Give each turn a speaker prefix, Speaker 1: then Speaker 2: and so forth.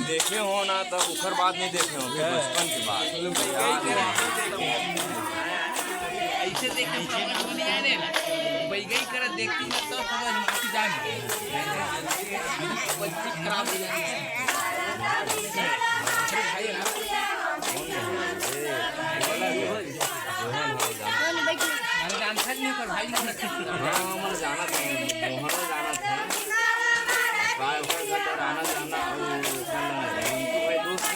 Speaker 1: देखे हो ना तो उखर बात नहीं देखे हो बचपन की बात
Speaker 2: ऐसे देखे बैगई कर देखती ना तो समझ माफी जाए खराब हो जाएगी नहीं पर भाई जाना था मोहन जाना था भाई आना जाना भाई दोस्त